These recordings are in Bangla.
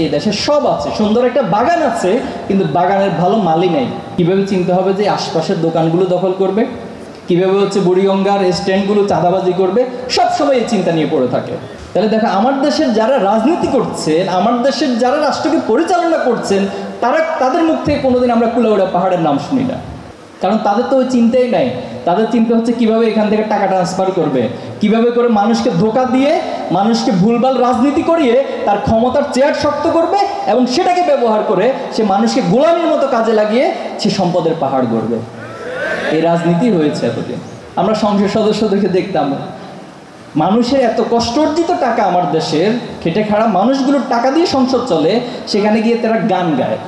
এই দেশে সব আছে, সুন্দর একটা বাগান আছে, কিন্তু বাগানের ভালো মালি নেই। কিভাবে চিনতে হবে যে আশপাশের দোকানগুলো দখল করবে, কিভাবে বুড়িগঙ্গার স্ট্যান্ডগুলো চাঁদাবাজি করবে, সবসময় এই চিন্তা নিয়ে পড়ে থাকে। তাহলে দেখো, আমার দেশের যারা রাজনীতি করছেন, আমার দেশের যারা রাষ্ট্রকে পরিচালনা করছেন, তাদের মুখ থেকে কোনোদিন আমরা কুলাউড়া পাহাড়ের নাম শুনি না। কারণ তাদের তো ওই চিন্তাই নাই। তাদের চিন্তা হচ্ছে কিভাবে এখান থেকে টাকা ট্রান্সফার করবে, কিভাবে করে মানুষকে ধোঁকা দিয়ে, মানুষকে ভুলভাল রাজনীতি করিয়ে তার ক্ষমতার চেয়ার শক্ত করবে, এবং সেটাকে ব্যবহার করে সে মানুষকে গোলামির মতো কাজে লাগিয়ে সে সম্পদের পাহাড় গড়বে। এই রাজনীতি হয়েছে এতদিন। আমরা সংসদ সদস্যদেরকে দেখতাম, মানুষের এত কষ্ট অর্জিত টাকা, আমার দেশের খেটে খাড়া মানুষগুলোর টাকা দিয়ে সংসদ চলে, সেখানে গিয়ে তারা গান গায়,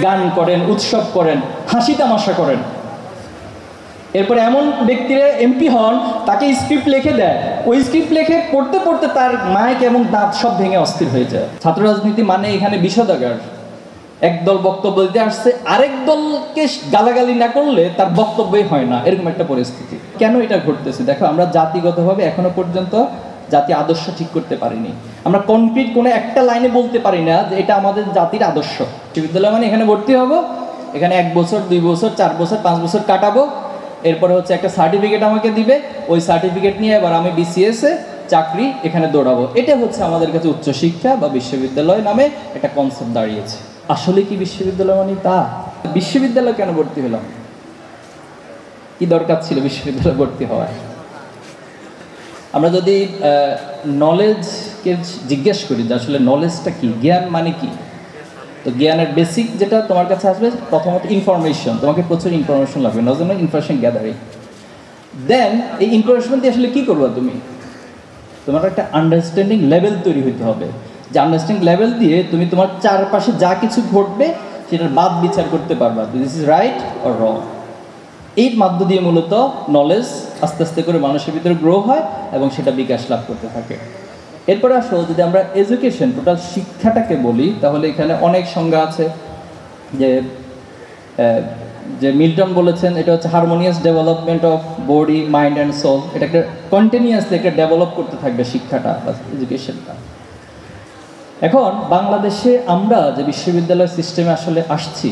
গান করেন, উৎসব করেন, হাসি তামাশা করেন। এরপরে এমন ব্যক্তিরা এমপি হন, তাকে স্ক্রিপ্ট লিখে দেয়, ওই স্ক্রিপ্ট লিখে পড়তে পড়তে তার মাইক এবং দাঁত সব ভেঙে অস্থির হয়ে যায়। ছাত্র রাজনীতি মানে এখানে বিষোদাগার। একদল বক্তব্য দিতে আসছে, আরেক দলকে গালাগালি না করলে তার বক্তব্যই হয় না, এরকম একটা পরিস্থিতি। কেন এটা ঘটতেছে? দেখো, আমরা জাতিগতভাবে এখনো পর্যন্ত জাতি আদর্শ ঠিক করতে পারিনি। আমরা কনক্রিট কোনো একটা লাইনে বলতে পারি না যে এটা আমাদের জাতির আদর্শ। বিশ্ববিদ্যালয় মানে এখানে ভর্তি হব, এখানে 1 বছর 2 বছর 4 বছর 5 বছর কাটাবো, এরপরে একটা সার্টিফিকেট আমাকে দিবে, ওই সার্টিফিকেট নিয়ে এবার আমি বিসিএসে চাকরি এখানে দৌড়াবো। এটা আমাদের কাছে উচ্চশিক্ষা বা বিশ্ববিদ্যালয় নামে একটা কনসেপ্ট দাঁড়িয়েছে। আসলে কি বিশ্ববিদ্যালয় মানে তা? বিশ্ববিদ্যালয় কেন ভর্তি হলাম? কি দরকার ছিল বিশ্ববিদ্যালয়ে ভর্তি হওয়ার? আমরা যদি নলেজকে জিজ্ঞেস করি যে আসলে নলেজটা কি, জ্ঞান মানে কি, তো জ্ঞানের বেসিক যেটা তোমার কাছে আসবে, প্রথমত ইনফরমেশন। তোমাকে প্রচুর ইনফরমেশন লাগবে, না জন্য ইনফরমেশন গ্যাদারিং। দেন এই ইনফরমেশন দিয়ে আসলে কি করবো তুমি? তোমার একটা আন্ডারস্ট্যান্ডিং লেভেল তৈরি হতে হবে, যে আন্ডারস্ট্যান্ডিং লেভেল দিয়ে তুমি তোমার চারপাশে যা কিছু ঘটবে সেটার বাদ বিচার করতে পারবা, this is right or wrong. এই মাধ্য দিয়ে মূলত নলেজ আস্তে আস্তে করে মানুষের ভিতরে গ্রো হয় এবং সেটা বিকাশ লাভ করতে থাকে। এরপরে আসো, যদি আমরা এডুকেশন, টোটাল শিক্ষাটাকে বলি, তাহলে এখানে অনেক সংজ্ঞা আছে। যে মিল্টন বলেছেন, এটা harmonious development of body, mind and soul. এটাকে কন্টিনিউয়াসলি একটা ডেভেলপ করতে থাকবে শিক্ষাটা বা এডুকেশনটা। এখন বাংলাদেশে আমরা যে বিশ্ববিদ্যালয় সিস্টেমে আসলে আসছি,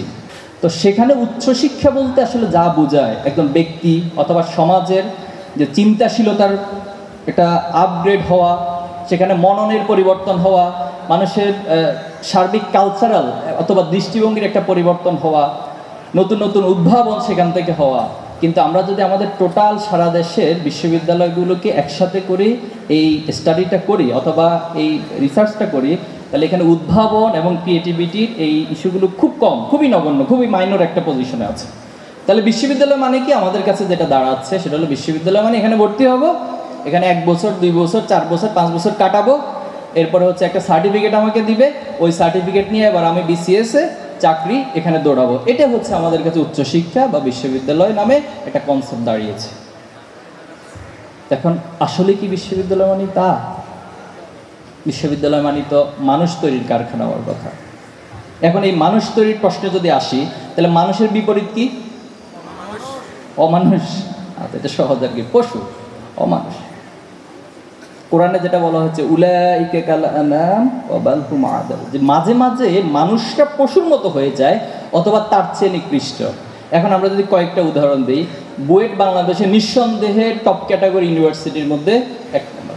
তো সেখানে উচ্চশিক্ষা বলতে আসলে যা বোঝায়, একজন ব্যক্তি অথবা সমাজের যে চিন্তাশীলতার একটা আপগ্রেড হওয়া, সেখানে মননের পরিবর্তন হওয়া, মানুষের সার্বিক কালচারাল অথবা দৃষ্টিভঙ্গির একটা পরিবর্তন হওয়া, নতুন নতুন উদ্ভাবন সেখান থেকে হওয়া। কিন্তু আমরা যদি আমাদের টোটাল সারা দেশের বিশ্ববিদ্যালয়গুলোকে একসাথে করি, এই স্টাডিটা করি অথবা এই রিসার্চটা করি, তাহলে এখানে উদ্ভাবন এবং ক্রিয়েটিভিটির এই ইস্যুগুলো খুব কম, খুবই নগণ্য, খুবই মাইনর একটা পজিশনে আছে। তাহলে বিশ্ববিদ্যালয় মানে কি আমাদের কাছে যেটা দাঁড়াচ্ছে, সেটা হলো বিশ্ববিদ্যালয় মানে এখানে ভর্তি হব, এখানে 1 বছর 2 বছর 4 বছর 5 বছর কাটাবো, এরপরে একটা সার্টিফিকেট আমাকে দিবে, ওই সার্টিফিকেট নিয়ে এবার আমি বিসিএসে চাকরি এখানে দৌড়াবো। এটা আমাদের কাছে উচ্চশিক্ষা বা বিশ্ববিদ্যালয় নামে একটা কনসেপ্ট দাঁড়িয়েছে। এখন আসলে কি বিশ্ববিদ্যালয় মানে তা? বিশ্ববিদ্যালয় মানে তো মানুষ তৈরির কারখানা হওয়ার কথা। এখন এই মানুষ তৈরির প্রশ্নে যদি আসি, তাহলে মানুষের বিপরীত কি? অমানুষ। এটা সহজ আর কি, পশু, অমানুষ। কোরআনে যেটা বলা হচ্ছে, উলাইকা কাল আনাম ওয়া বাল হুম আদাল, যে মাঝে মাঝে মানুষটা পশুর মতো হয়ে যায় অথবা তার চেয়ে নিকৃষ্ট। এখন আমরা যদি কয়েকটা উদাহরণ দিই, বুয়েট বাংলাদেশে নিঃসন্দেহে টপ ক্যাটাগরি ইউনিভার্সিটির মধ্যে 1 নম্বর।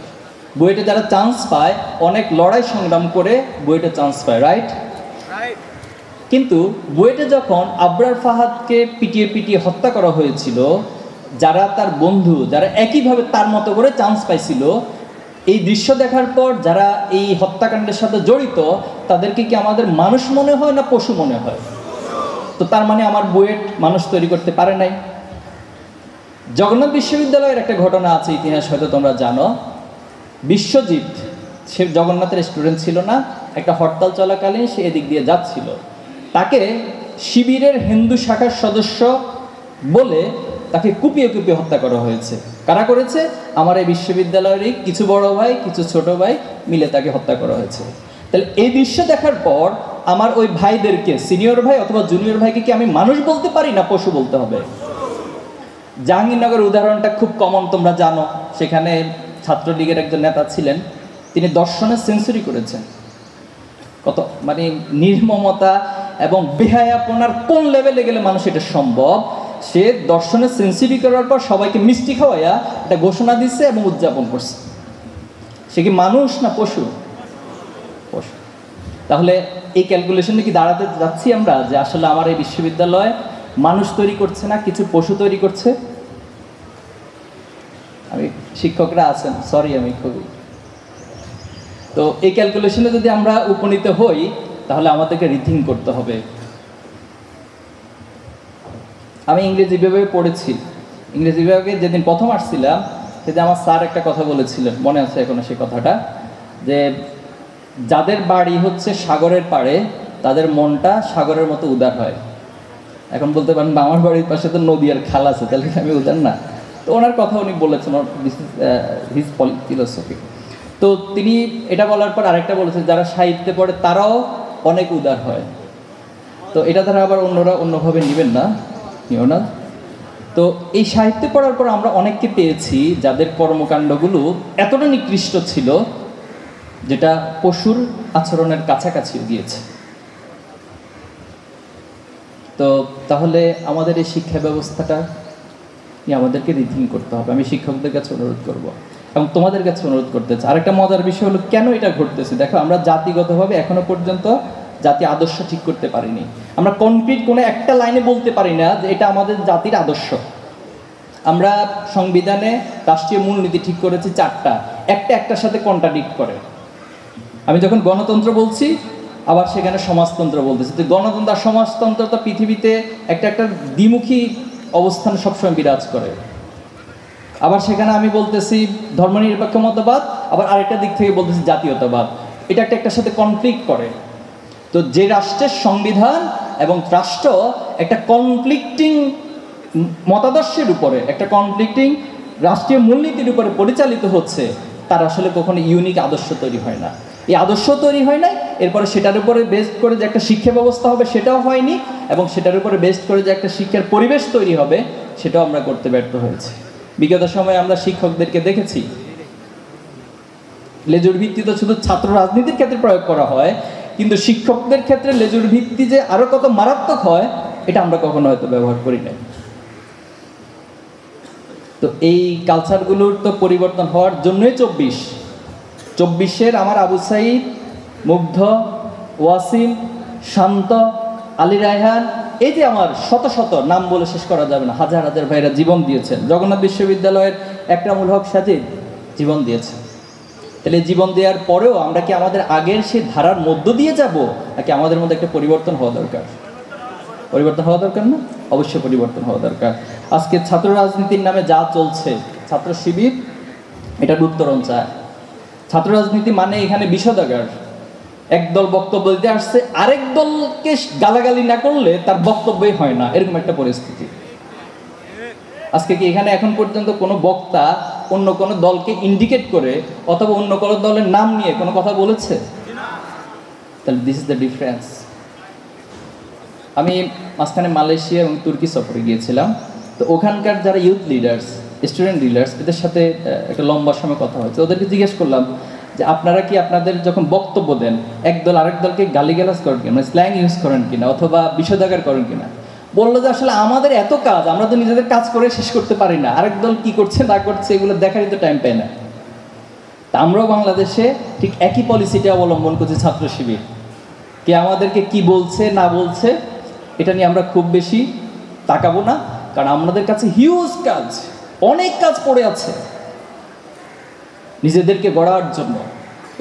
বুয়েটে যারা চান্স পায়, অনেক লড়াই সংগ্রাম করে বুয়েটে চান্স পায়, রাইট? কিন্তু বুয়েটে যখন আবরার ফাহাদকে পিটিয়ে পিটিয়ে হত্যা করা হয়েছিল, যারা তার বন্ধু, যারা একইভাবে তার মতো করে চান্স পাইছিল, এই দৃশ্য দেখার পর যারা এই হত্যাকাণ্ডের সাথে জড়িত, তাদেরকে কি আমাদের মানুষ মনে হয় না পশু মনে হয়? তো তার মানে আমার বুয়েট মানুষ তৈরি করতে পারে নাই। জগন্নাথ বিশ্ববিদ্যালয়ের একটা ঘটনা আছে, ইতিহাস হয়তো তোমরা জানো। বিশ্বজিৎ, সে জগন্নাথের স্টুডেন্ট ছিল না, একটা হরতাল চলাকালীন সে এদিক দিয়ে যাচ্ছিল, তাকে শিবিরের হিন্দু শাখার সদস্য বলে তাকে কুপিয়ে কুপিয়ে হত্যা করা হয়েছে। কারা করেছে? আমার এই বিশ্ববিদ্যালয়েরই কিছু বড় ভাই, কিছু ছোট ভাই মিলে তাকে হত্যা করা হয়েছে। তাহলে এই দৃশ্য দেখার পর আমার ওই ভাইদেরকে, সিনিয়র ভাই অথবা জুনিয়র ভাইকে কি আমি মানুষ বলতে পারি না পশু বলতে হবে? জাহাঙ্গীরনগর উদাহরণটা খুব কমন, তোমরা জানো। সেখানে ছাত্রলীগের একজন নেতা ছিলেন, তিনি দর্শনে সেঞ্চুরি করেছেন। কত মানে নির্মমতা এবং বেহায়াপনার কোন লেভেলে গেলে মানুষ এটা সম্ভব। সে দর্শনের সেন্সিটিভ করার পর সবাইকে মিষ্টি খাওয়াইয়া এটা ঘোষণা দিচ্ছে এবং উদযাপন করছে। সে কি মানুষ না পশু? পশু। তাহলে এই ক্যালকুলেশনে কি দাঁড়াতে যাচ্ছি আমরা যে আসলে আমার এই বিশ্ববিদ্যালয় মানুষ তৈরি করছে না, কিছু পশু তৈরি করছে? আমি শিক্ষকরা আছেন, সরি আমি খুবই, তো এই ক্যালকুলেশনে যদি আমরা উপনীত হই তাহলে আমাদেরকে রিথিং করতে হবে। আমি ইংরেজি বিভাগে পড়েছি, ইংরেজি বিভাগে যেদিন প্রথম আসছিলাম সেদিন আমার স্যার একটা কথা বলেছিলেন, মনে আছে এখনো সেই কথাটা, যে যাদের বাড়ি হচ্ছে সাগরের পাড়ে তাদের মনটা সাগরের মতো উদার হয়। এখন বলতে পারেন আমার বাড়ির পাশে তো নদী আর খাল আছে, তাহলে আমি উদার না? তো ওনার কথা উনি বলেছেন, দিস ইজ হিজ ফিলোসফি। তো তিনি এটা বলার পর আরেকটা বলেছেন, যারা সাহিত্যে পড়ে তারাও অনেক উদার হয়। তো এটা দ্বারা আবার অন্যরা অন্যভাবে নেবেন না, নিও না। তো এই সাহিত্যে পড়ার পর আমরা অনেককে পেয়েছি যাদের কর্মকাণ্ডগুলো এতটা নিকৃষ্ট ছিল যেটা পশুর আচরণের কাছাকাছিও গিয়েছে। তো তাহলে আমাদের এই শিক্ষা ব্যবস্থাটা আমাদেরকে রিথিং করতে হবে। আমি শিক্ষকদের কাছে অনুরোধ করব এবং তোমাদের কাছে অনুরোধ করতে চাই। আরেকটা মজার বিষয় হলো কেন এটা ঘটতেছে। দেখো, আমরা জাতিগতভাবে এখনো পর্যন্ত জাতি আদর্শ ঠিক করতে পারিনি। আমরা কনক্রিট কোনো একটা লাইনে বলতে পারি না যে এটা আমাদের জাতির আদর্শ। আমরা সংবিধানে রাষ্ট্রীয় মূলনীতি ঠিক করেছি 4টা, একটার সাথে কন্ট্রাডিক্ট করে। আমি যখন গণতন্ত্র বলছি আবার সেখানে সমাজতন্ত্র বলতেছি। তো গণতন্ত্র আর সমাজতন্ত্র তো পৃথিবীতে একটা দ্বিমুখী অবস্থান সবসময় বিরাজ করে। আবার সেখানে আমি বলতেছি ধর্মনিরপেক্ষ মতবাদ, আবার আরেকটা দিক থেকে বলতেছি জাতীয়তাবাদ। এটা একটার সাথে কনফ্লিক্ট করে। তো যে রাষ্ট্রের সংবিধান এবং রাষ্ট্র একটা কনফ্লিক্টিং মতাদর্শের উপরে, একটা কনফ্লিক্টিং রাষ্ট্রীয় মূলনীতির উপরে পরিচালিত হচ্ছে, তার আসলে কখনো ইউনিক আদর্শ তৈরি হয় না। এই আদর্শ তৈরি হয় নাই, এরপরে সেটার উপরে বেস্ট করে যে একটা শিক্ষা ব্যবস্থা হবে সেটাও হয়নি, এবং সেটার উপরে বেস্ট করে যে একটা শিক্ষার পরিবেশ তৈরি হবে সেটাও আমরা করতে ব্যর্থ হয়েছি। বিগত সময়ে আমরা শিক্ষকদেরকে দেখেছি লেজুর ভিত্তি তো শুধু ছাত্র রাজনীতির ক্ষেত্রে প্রয়োগ করা হয়, কিন্তু শিক্ষকদের ক্ষেত্রে লেজুর ভিত্তি যে আরো কত মারাত্মক হয় এটা আমরা কখনো হয়তো ব্যবহার করি না। তো এই কালচারগুলোর তো পরিবর্তন হওয়ার জন্যই 24-এর আমার আবু সাইদ, মুগ্ধ, ওয়াসিম, শান্ত, আলী রায়হান, এই যে আমার শত শত নাম বলে শেষ করা যাবে না, হাজার হাজার ভাইরা জীবন দিয়েছেন। জগন্নাথ বিশ্ববিদ্যালয়ের একরামুল হক সাজিদ জীবন দিয়েছেন। তাহলে জীবন দেওয়ার পরেও আমরা কি আমাদের আগের সেই ধারার মধ্য দিয়ে যাব, নাকি আমাদের মধ্যে একটা পরিবর্তন হওয়া দরকার? পরিবর্তন হওয়া দরকার না? অবশ্যই পরিবর্তন হওয়া দরকার। আজকে ছাত্র রাজনীতির নামে যা চলছে, ছাত্র শিবির এটার উত্তরণ চায়। ছাত্র রাজনীতি মানে এখানে বিষোদাগার। একদল বক্তব্য দিতে আসছে, আরেক দলকে গালাগালি না করলে তার বক্তব্যই হয় না, এরকম একটা পরিস্থিতি। আজকে কি এখানে এখন পর্যন্ত কোনো বক্তা অন্য কোনো দলকে ইন্ডিকেট করে অথবা অন্য কোনো দলের নাম নিয়ে কোনো কথা বলেছে? তাহলে দিস ইজ দ্য ডিফারেন্স। আমি মাঝখানে মালয়েশিয়া এবং তুর্কি সফরে গিয়েছিলাম। তো ওখানকার যারা ইউথ লিডার্স, স্টুডেন্ট লিডার্স, এদের সাথে একটা লম্বা সময় কথা হয়েছে। ওদেরকে জিজ্ঞেস করলাম যে আপনারা কি আপনাদের যখন বক্তব্য দেন একদল আরেক দলকে গালিগালাজ করেন কিনা, মানে স্ল্যাং ইউজ করেন কিনা, অথবা বিষোদাগার করেন কিনা? বললো যে আসলে আমাদের এত কাজ, আমরা তো নিজেদের কাজ করে শেষ করতে পারি না, আরেক দল কি করছে না করছে এগুলো দেখারই তো টাইম পায় না। তা আমরাও বাংলাদেশে ঠিক একই পলিসিটা অবলম্বন করছি। ছাত্র শিবির কে আমাদেরকে কি বলছে না বলছে এটা নিয়ে আমরা খুব বেশি তাকাবো না, কারণ আমাদের কাছে হিউজ কাজ, অনেক কাজ পড়ে আছে নিজেদেরকে গড়ার জন্য,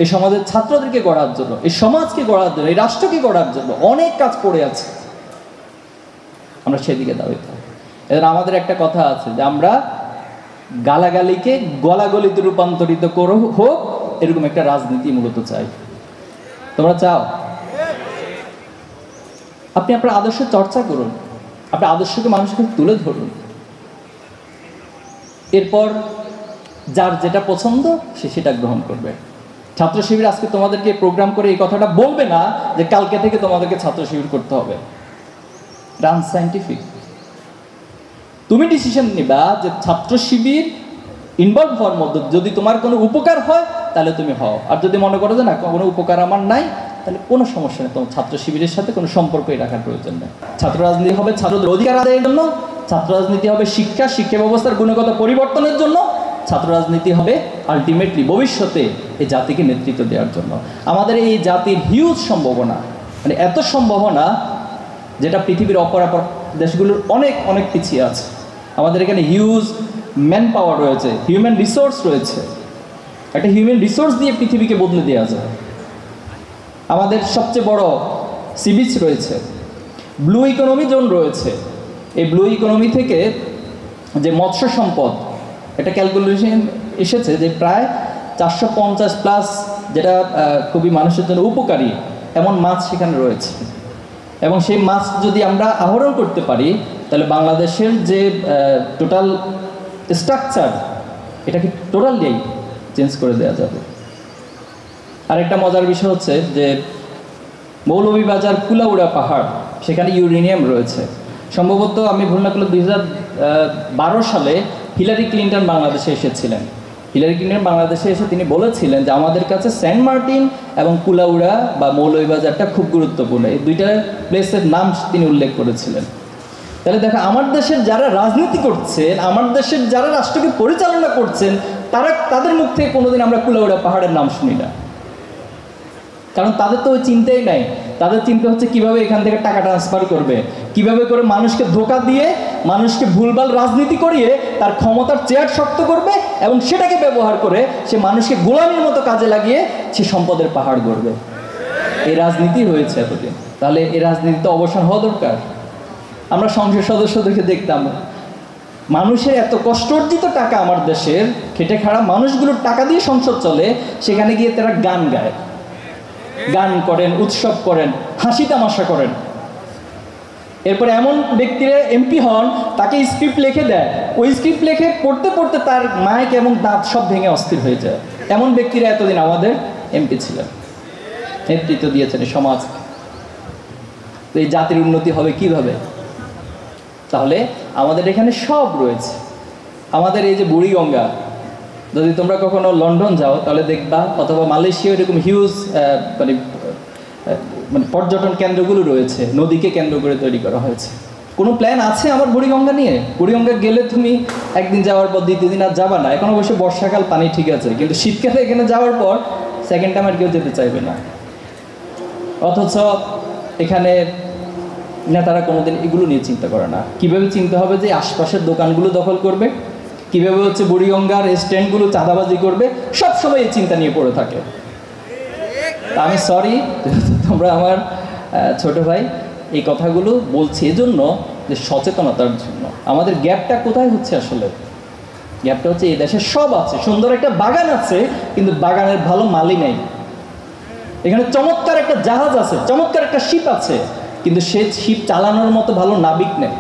এই সমাজের ছাত্রদেরকে গড়ার জন্য, এই সমাজকে গড়ার জন্য, এই রাষ্ট্রকে গড়ার জন্য অনেক কাজ পড়ে আছে। আমরা সেদিকে দাবিত। এবার আমাদের একটা কথা আছে যে আমরা গালাগালিকে গলাগলিতে রূপান্তরিত করো হোক, এরকম একটা রাজনীতি মূলত চাই। তোমরা চাও? আপনি আপনার আদর্শ চর্চা করুন, আপনার আদর্শকে মানুষের কাছে তুলে ধরুন, এরপর যার যেটা পছন্দ সে সেটা গ্রহণ করবে। ছাত্র শিবির আজকে তোমাদেরকে প্রোগ্রাম করে এই কথাটা বলবে না যে কালকে থেকে তোমাদেরকে ছাত্র শিবির করতে হবে। আনসাইন্টিফিক। তুমি ডিসিশন নিবা যে ছাত্র শিবির ইনভলভ হওয়ার মধ্যে যদি তোমার কোনো উপকার হয় তাহলে তুমি হও, আর যদি মনে করো যে না কোনো উপকার আমার নাই তাহলে কোনো সমস্যা নেই, তোমার ছাত্র শিবিরের সাথে কোনো সম্পর্কই রাখার প্রয়োজন নেই। ছাত্র রাজনীতি হবে ছাত্রদের অধিকার আদায়ের জন্য, ছাত্র রাজনীতি হবে শিক্ষা ব্যবস্থার গুণগত পরিবর্তনের জন্য, ছাত্র রাজনীতি হবে আলটিমেটলি ভবিষ্যতে এই জাতিকে নেতৃত্ব দেওয়ার জন্য। আমাদের এই জাতির হিউজ সম্ভাবনা, মানে এত সম্ভাবনা যেটা পৃথিবীর অপর দেশগুলোর অনেক অনেক পিছিয়ে আছে। আমাদের এখানে হিউজ ম্যান পাওয়ার রয়েছে, হিউম্যান রিসোর্স রয়েছে। একটা হিউম্যান রিসোর্স দিয়ে পৃথিবীকে বদলে দেওয়া যায়। আমাদের সবচেয়ে বড় সি বিচ রয়েছে, ব্লু ইকোনমি জোন রয়েছে। এই ব্লু ইকোনমি থেকে যে মৎস্য সম্পদ, এটা ক্যালকুলেশন এসেছে যে প্রায় 450+ যেটা খুবই মানুষের জন্য উপকারী এমন মাছ সেখানে রয়েছে। এবং সেই মাছ যদি আমরা আহরণ করতে পারি তাহলে বাংলাদেশের যে টোটাল স্ট্রাকচার এটাকে টোটালি চেঞ্জ করে দেওয়া যাবে। আরেকটা মজার বিষয় হচ্ছে যে মৌলভীবাজার কুলাউড়া পাহাড়, সেখানে ইউরেনিয়াম রয়েছে। সম্ভবত আমি ভুল না করলে 2012 সালে হিলারি ক্লিন্টন বাংলাদেশে এসেছিলেন। হিলারি ক্লিন্টন বাংলাদেশে এসে তিনি বলেছিলেন যে আমাদের কাছে সেন্ট মার্টিন এবং কুলাউড়া বা মৌলভীবাজারটা খুব গুরুত্বপূর্ণ। এই দুইটা প্লেসের নাম তিনি উল্লেখ করেছিলেন। তাহলে দেখো, আমার দেশের যারা রাজনীতি করছেন, আমার দেশের যারা রাষ্ট্রকে পরিচালনা করছেন, তাদের মুখ থেকে কোনোদিন আমরা কুলাউড়া পাহাড়ের নাম শুনি না। কারণ তাদের তো ওই চিন্তাই নাই। তাদের চিন্তা হচ্ছে কিভাবে এখান থেকে টাকা ট্রান্সফার করবে, কিভাবে করে মানুষকে ধোঁকা দিয়ে, মানুষকে ভুলভাল রাজনীতি করিয়ে তার ক্ষমতার চেয়ার শক্ত করবে এবং সেটাকে ব্যবহার করে সে মানুষকে গোলামির মতো কাজে লাগিয়ে সে সম্পদের পাহাড় গড়বে। এই রাজনীতি হয়েছে এতদিন। তাহলে এই রাজনীতি তো অবসান হওয়া দরকার। আমরা সংসদ সদস্যদেরকে দেখতাম, মানুষের এত কষ্ট অর্জিত টাকা, আমার দেশের খেটে খাড়া মানুষগুলোর টাকা দিয়ে সংসদ চলে, সেখানে গিয়ে তারা গান গায়, গান করেন, উৎসব করেন, হাসি তামাশা করেন। এরপর এমন ব্যক্তিরা এমপি হন, তাকে স্ক্রিপ্ট লিখে দেয়, ওই স্ক্রিপ্ট লিখে পড়তে পড়তে তার মাইক এবং দাঁত সব ভেঙে অস্থির হয়ে যায়। এমন ব্যক্তিরা এতদিন আমাদের এমপি ছিলেন, নেতৃত্ব দিয়েছেন সমাজ। তো এই জাতির উন্নতি হবে কিভাবে? তাহলে আমাদের এখানে সব রয়েছে। আমাদের এই যে বুড়িগঙ্গা, যদি তোমরা কখনো লন্ডন যাও তাহলে দেখবা, অথবা মালয়েশিয়া, এরকম হিউজ মানে পর্যটন কেন্দ্রগুলো রয়েছে, নদীকে কেন্দ্র করে তৈরি করা হয়েছে। কোনো প্ল্যান আছে আমার বুড়িগঙ্গা নিয়ে? বুড়িগঙ্গা গেলে তুমি একদিন যাওয়ার পর দ্বিতীয় দিন আর যাবা না। এখন অবশ্যই বর্ষাকাল, পানি ঠিক আছে, কিন্তু শীতকালে এখানে যাওয়ার পর সেকেন্ড টাইম আর কেউ যেতে চাইবে না। অথচ এখানে নেতারা কোনোদিন এগুলো নিয়ে চিন্তা করে না। কীভাবে চিন্তা হবে যে আশপাশের দোকানগুলো দখল করবে, কীভাবে হচ্ছে বুড়িগঙ্গার স্ট্যান্ডগুলো চাঁদাবাজি করবে, সবসময় এই চিন্তা নিয়ে পড়ে থাকে। আমি সরি, তোমরা আমার ছোট ভাই, এই কথাগুলো বলছি এজন্য যে সচেতনতার জন্য। আমাদের গ্যাপটা কোথায় হচ্ছে আসলে? গ্যাপটা হচ্ছে এই দেশে সব আছে, সুন্দর একটা বাগান আছে, কিন্তু বাগানের ভালো মালি নেই। এখানে চমৎকার একটা জাহাজ আছে, চমৎকার একটা শিপ আছে, কিন্তু সে শিপ চালানোর মতো ভালো নাবিক নেই।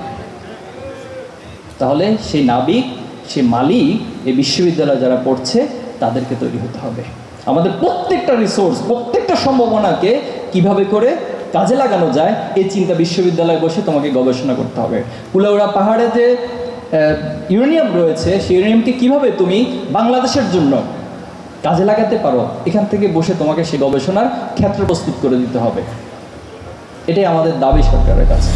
তাহলে সেই নাবিক, সেই মালিক এই বিশ্ববিদ্যালয়ে যারা পড়ছে তাদেরকে তৈরি হতে হবে। আমাদের প্রত্যেকটা রিসোর্স, প্রত্যেকটা সম্ভাবনাকে কিভাবে করে কাজে লাগানো যায় এই চিন্তা বিশ্ববিদ্যালয়ে বসে তোমাকে গবেষণা করতে হবে। কুলাউড়া পাহাড়ে যে ইউরেনিয়াম রয়েছে, সেই ইউরেনিয়ামকে কীভাবে তুমি বাংলাদেশের জন্য কাজে লাগাতে পারো, এখান থেকে বসে তোমাকে সেই গবেষণার ক্ষেত্র প্রস্তুত করে দিতে হবে। এটাই আমাদের দাবি সরকারের কাছে।